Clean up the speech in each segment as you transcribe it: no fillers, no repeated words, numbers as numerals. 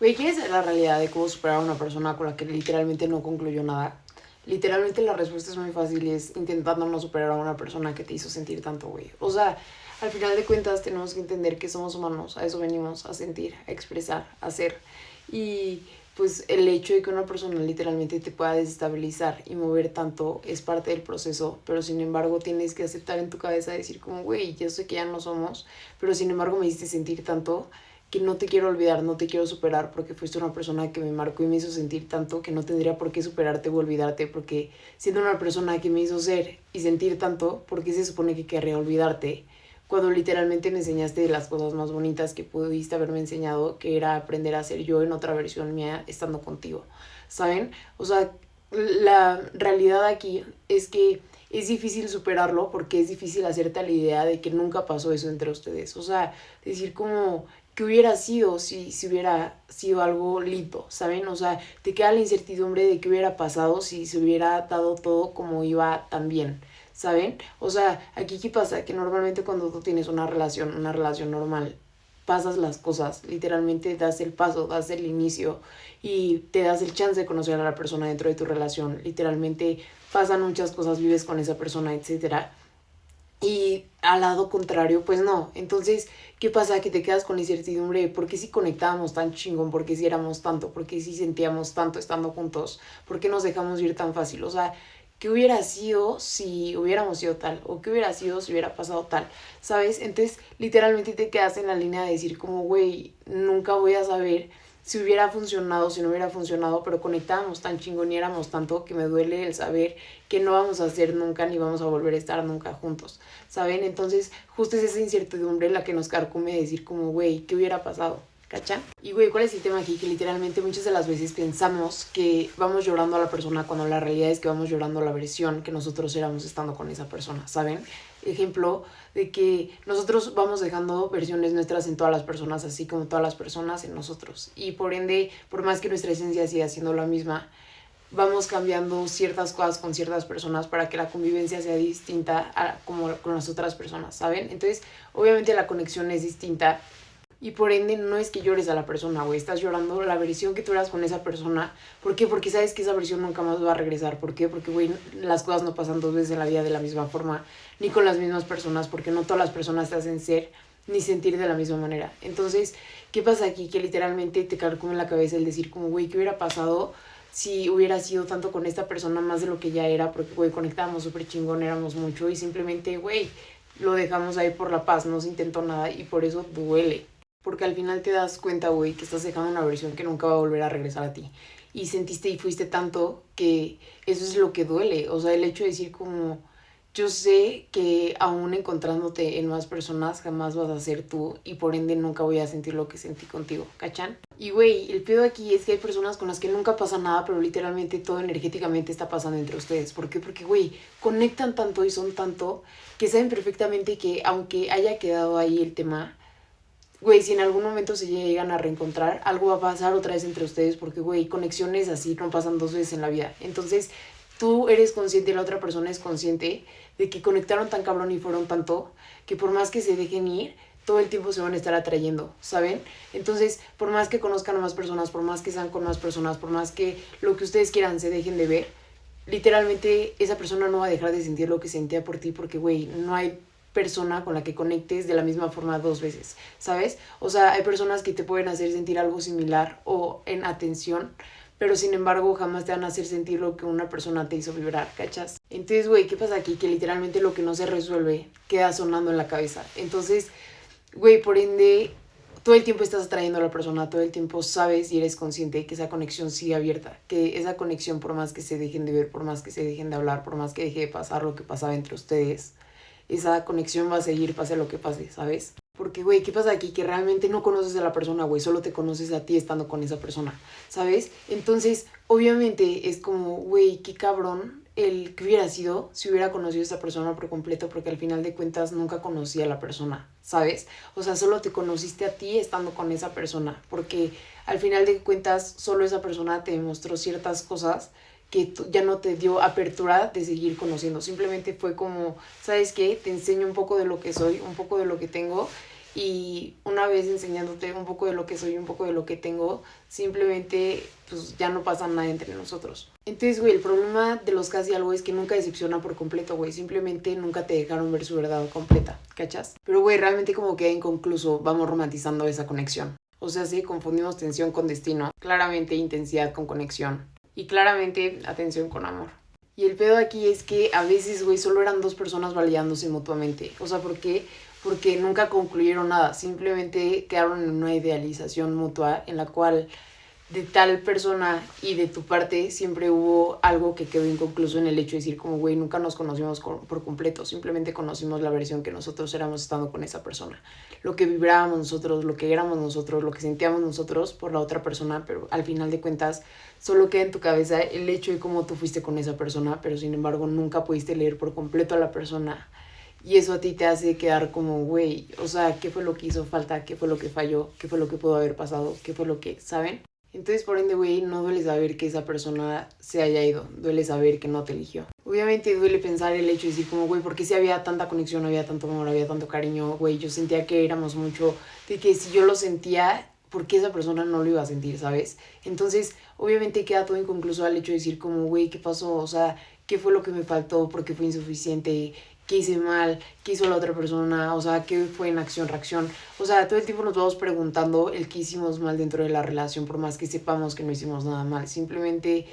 Güey, ¿quieres saber la realidad de cómo superar a una persona con la que literalmente no concluyó nada? Literalmente la respuesta es muy fácil y es intentando no superar a una persona que te hizo sentir tanto, güey. O sea, al final de cuentas tenemos que entender que somos humanos, a eso venimos, a sentir, a expresar, a hacer. Y pues el hecho de que una persona literalmente te pueda desestabilizar y mover tanto es parte del proceso, pero sin embargo tienes que aceptar en tu cabeza decir como, güey, yo sé que ya no somos, pero sin embargo me hiciste sentir tanto que no te quiero olvidar, no te quiero superar porque fuiste una persona que me marcó y me hizo sentir tanto que no tendría por qué superarte o olvidarte, porque siendo una persona que me hizo ser y sentir tanto, ¿por qué se supone que querría olvidarte? Cuando literalmente me enseñaste de las cosas más bonitas que pudiste haberme enseñado, que era aprender a ser yo en otra versión mía estando contigo, ¿saben? O sea, la realidad aquí es que es difícil superarlo porque es difícil hacerte a la idea de que nunca pasó eso entre ustedes. O sea, decir como que hubiera sido si hubiera sido algo lindo, ¿saben? O sea, te queda la incertidumbre de qué hubiera pasado si se hubiera dado todo como iba también, ¿saben? O sea, aquí qué pasa, que normalmente cuando tú tienes una relación normal, pasas las cosas, literalmente das el paso, das el inicio y te das el chance de conocer a la persona dentro de tu relación, literalmente pasan muchas cosas, vives con esa persona, etcétera. Y al lado contrario, pues no. Entonces, ¿qué pasa? Que te quedas con la incertidumbre de por qué si conectábamos tan chingón, por qué si éramos tanto, por qué si sentíamos tanto estando juntos, por qué nos dejamos ir tan fácil. O sea, ¿qué hubiera sido si hubiéramos sido tal? ¿O qué hubiera sido si hubiera pasado tal? ¿Sabes? Entonces, literalmente te quedas en la línea de decir como, güey, nunca voy a saber si hubiera funcionado, si no hubiera funcionado, pero conectábamos tan chingón y éramos tanto que me duele el saber que no vamos a hacer nunca ni vamos a volver a estar nunca juntos, ¿saben? Entonces, justo es esa incertidumbre la que nos carcome decir como, güey, ¿qué hubiera pasado? ¿Cachan? Y güey, ¿cuál es el tema aquí? Que literalmente muchas de las veces pensamos que vamos llorando a la persona cuando la realidad es que vamos llorando a la versión que nosotros éramos estando con esa persona, ¿saben? Ejemplo de que nosotros vamos dejando versiones nuestras en todas las personas, así como todas las personas en nosotros. Y por ende, por más que nuestra esencia siga siendo la misma, vamos cambiando ciertas cosas con ciertas personas para que la convivencia sea distinta a como con las otras personas, ¿saben? Entonces, obviamente la conexión es distinta y por ende no es que llores a la persona, güey, estás llorando la versión que tú eras con esa persona. ¿Por qué? Porque sabes que esa versión nunca más va a regresar. ¿Por qué? Porque, güey, las cosas no pasan dos veces en la vida de la misma forma, ni con las mismas personas, porque no todas las personas te hacen ser ni sentir de la misma manera. Entonces, ¿qué pasa aquí? Que literalmente te carcome en la cabeza el decir como, güey, ¿qué hubiera pasado si hubiera sido tanto con esta persona más de lo que ya era? Porque, güey, conectábamos súper chingón, éramos mucho y simplemente, güey, lo dejamos ahí por la paz, no se intentó nada y por eso duele. Porque al final te das cuenta, güey, que estás dejando una versión que nunca va a volver a regresar a ti. Y sentiste y fuiste tanto que eso es lo que duele. O sea, el hecho de decir como, yo sé que aún encontrándote en más personas jamás vas a ser tú y por ende nunca voy a sentir lo que sentí contigo, ¿cachan? Y güey, el pedo aquí es que hay personas con las que nunca pasa nada, pero literalmente todo energéticamente está pasando entre ustedes. ¿Por qué? Porque, güey, conectan tanto y son tanto que saben perfectamente que aunque haya quedado ahí el tema, güey, si en algún momento se llegan a reencontrar, algo va a pasar otra vez entre ustedes porque, güey, conexiones así no pasan dos veces en la vida. Entonces, tú eres consciente y la otra persona es consciente de que conectaron tan cabrón y fueron tanto que por más que se dejen ir, todo el tiempo se van a estar atrayendo, ¿saben? Entonces, por más que conozcan a más personas, por más que sean con más personas, por más que lo que ustedes quieran se dejen de ver, literalmente esa persona no va a dejar de sentir lo que sentía por ti porque, güey, no hay persona con la que conectes de la misma forma dos veces, ¿sabes? O sea, hay personas que te pueden hacer sentir algo similar o en atención, pero sin embargo jamás te van a hacer sentir lo que una persona te hizo vibrar, ¿cachas? Entonces, güey, ¿qué pasa aquí? Que literalmente lo que no se resuelve queda sonando en la cabeza. Entonces, güey, por ende, todo el tiempo estás atrayendo a la persona, todo el tiempo sabes y eres consciente de que esa conexión sigue abierta, que esa conexión por más que se dejen de ver, por más que se dejen de hablar, por más que deje de pasar lo que pasaba entre ustedes, esa conexión va a seguir pase lo que pase, ¿sabes? Porque, güey, ¿qué pasa aquí? Que realmente no conoces a la persona, güey, solo te conoces a ti estando con esa persona, ¿sabes? Entonces, obviamente es como, güey, qué cabrón el que hubiera sido si hubiera conocido a esa persona por completo, porque al final de cuentas nunca conocí a la persona, ¿sabes? O sea, solo te conociste a ti estando con esa persona, porque al final de cuentas solo esa persona te demostró ciertas cosas que ya no te dio apertura de seguir conociendo. Simplemente fue como, ¿sabes qué? Te enseño un poco de lo que soy, un poco de lo que tengo y una vez enseñándote un poco de lo que soy, un poco de lo que tengo, simplemente pues ya no pasa nada entre nosotros. Entonces, güey, el problema de los casi algo es que nunca decepciona por completo, güey. Simplemente nunca te dejaron ver su verdad completa, ¿cachas? Pero, güey, realmente como queda inconcluso, vamos romantizando esa conexión. O sea, sí, confundimos tensión con destino, claramente intensidad con conexión y claramente atención con amor. Y el pedo aquí es que a veces, güey, solo eran dos personas validándose mutuamente. O sea, ¿por qué? Porque nunca concluyeron nada, simplemente quedaron en una idealización mutua en la cual de tal persona y de tu parte siempre hubo algo que quedó inconcluso en el hecho de decir como, güey, nunca nos conocimos por completo, simplemente conocimos la versión que nosotros éramos estando con esa persona, lo que vibrábamos nosotros, lo que éramos nosotros, lo que sentíamos nosotros por la otra persona, pero al final de cuentas solo queda en tu cabeza el hecho de cómo tú fuiste con esa persona, pero sin embargo nunca pudiste leer por completo a la persona. Y eso a ti te hace quedar como, güey, o sea, ¿qué fue lo que hizo falta? ¿Qué fue lo que falló? ¿Qué fue lo que pudo haber pasado? ¿Qué fue lo que, saben? Entonces, por ende, güey, no duele saber que esa persona se haya ido. Duele saber que no te eligió. Obviamente duele pensar el hecho de decir como, güey, ¿por qué si había tanta conexión, había tanto amor, había tanto cariño? Güey, yo sentía que éramos mucho, de que si yo lo sentía, ¿por qué esa persona no lo iba a sentir, sabes? Entonces, obviamente queda todo inconcluso al hecho de decir como, güey, ¿qué pasó? O sea, ¿qué fue lo que me faltó? ¿Por qué fue insuficiente? ¿Qué hice mal? ¿Qué hizo la otra persona? O sea, ¿qué fue en acción, reacción? O sea, todo el tiempo nos vamos preguntando el qué hicimos mal dentro de la relación, por más que sepamos que no hicimos nada mal. Simplemente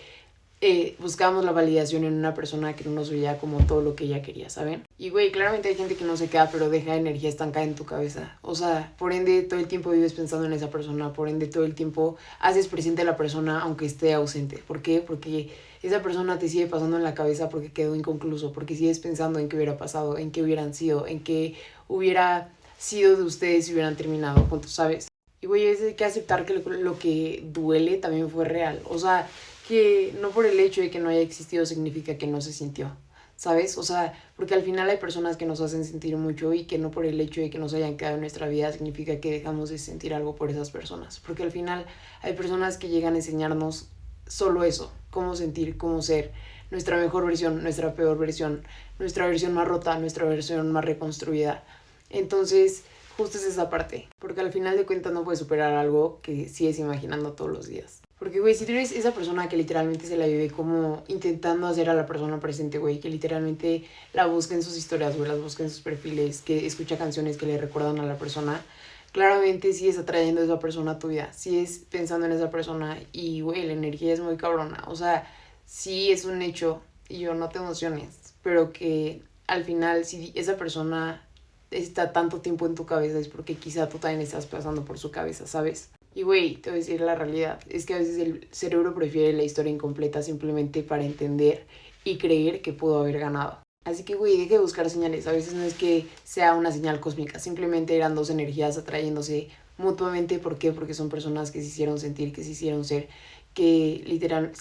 buscábamos la validación en una persona que no nos veía como todo lo que ella quería, ¿saben? Y, güey, claramente hay gente que no se queda, pero deja energía estancada en tu cabeza. O sea, por ende, todo el tiempo vives pensando en esa persona, por ende, todo el tiempo haces presente a la persona aunque esté ausente. ¿Por qué? Porque esa persona te sigue pasando en la cabeza porque quedó inconcluso, porque sigues pensando en qué hubiera pasado, en qué hubieran sido, en qué hubiera sido de ustedes si hubieran terminado juntos, ¿sabes? Y, güey, hay que aceptar que lo que duele también fue real. O sea, que no por el hecho de que no haya existido significa que no se sintió, ¿sabes? O sea, porque al final hay personas que nos hacen sentir mucho y que no por el hecho de que nos hayan quedado en nuestra vida significa que dejamos de sentir algo por esas personas. Porque al final hay personas que llegan a enseñarnos solo eso, cómo sentir, cómo ser, nuestra mejor versión, nuestra peor versión, nuestra versión más rota, nuestra versión más reconstruida. Entonces, justo es esa parte, porque al final de cuentas no puedes superar algo que sigues imaginando todos los días. Porque, güey, si tú eres esa persona que literalmente se la vive como intentando hacer a la persona presente, güey, que literalmente la busca en sus historias, güey, las busca en sus perfiles, que escucha canciones que le recuerdan a la persona, claramente sí es atrayendo a esa persona a tu vida, sí es pensando en esa persona y, güey, la energía es muy cabrona. O sea, sí es un hecho y yo no te emociones, pero que al final si esa persona está tanto tiempo en tu cabeza es porque quizá tú también estás pasando por su cabeza, ¿sabes? Y, güey, te voy a decir la realidad, es que a veces el cerebro prefiere la historia incompleta simplemente para entender y creer que pudo haber ganado. Así que, güey, deje de buscar señales. A veces no es que sea una señal cósmica, simplemente eran dos energías atrayéndose mutuamente. ¿Por qué? Porque son personas que se hicieron sentir, que se hicieron ser, que literal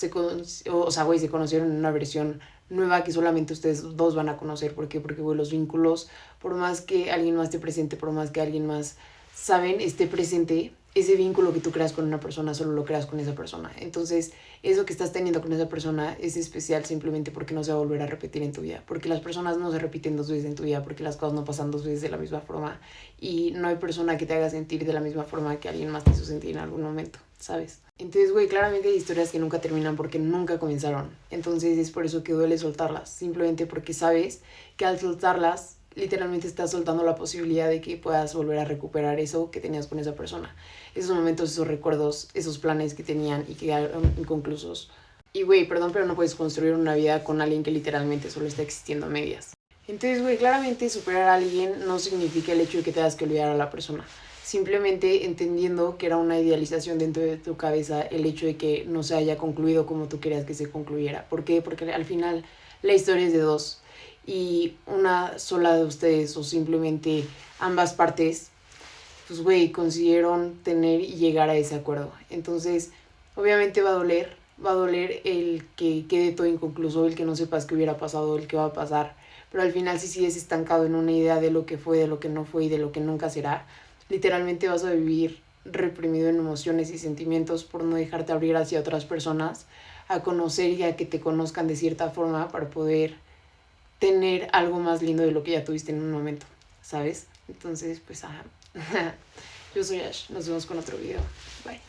o sea, güey, se conocieron en una versión nueva que solamente ustedes dos van a conocer. ¿Por qué? Porque, güey, los vínculos, por más que alguien más esté presente, por más que alguien más, saben, esté presente, ese vínculo que tú creas con una persona solo lo creas con esa persona. Entonces, eso que estás teniendo con esa persona es especial simplemente porque no se va a volver a repetir en tu vida. Porque las personas no se repiten dos veces en tu vida, porque las cosas no pasan dos veces de la misma forma. Y no hay persona que te haga sentir de la misma forma que alguien más te hizo sentir en algún momento, ¿sabes? Entonces, güey, claramente hay historias que nunca terminan porque nunca comenzaron. Entonces es por eso que duele soltarlas. Simplemente porque sabes que al soltarlas literalmente estás soltando la posibilidad de que puedas volver a recuperar eso que tenías con esa persona. Esos momentos, esos recuerdos, esos planes que tenían y que quedaron inconclusos. Y, güey, perdón, pero no puedes construir una vida con alguien que literalmente solo está existiendo a medias. Entonces, güey, claramente superar a alguien no significa el hecho de que tengas que olvidar a la persona. Simplemente entendiendo que era una idealización dentro de tu cabeza el hecho de que no se haya concluido como tú querías que se concluyera. ¿Por qué? Porque al final la historia es de dos y una sola de ustedes o simplemente ambas partes, pues, güey, consiguieron tener y llegar a ese acuerdo. Entonces, obviamente va a doler el que quede todo inconcluso, el que no sepas qué hubiera pasado, el que va a pasar, pero al final si sigues estancado en una idea de lo que fue, de lo que no fue y de lo que nunca será, literalmente vas a vivir reprimido en emociones y sentimientos por no dejarte abrir hacia otras personas, a conocer y a que te conozcan de cierta forma para poder tener algo más lindo de lo que ya tuviste en un momento, ¿sabes? Entonces, pues, ajá, Yo soy Ash, nos vemos con otro video. Bye.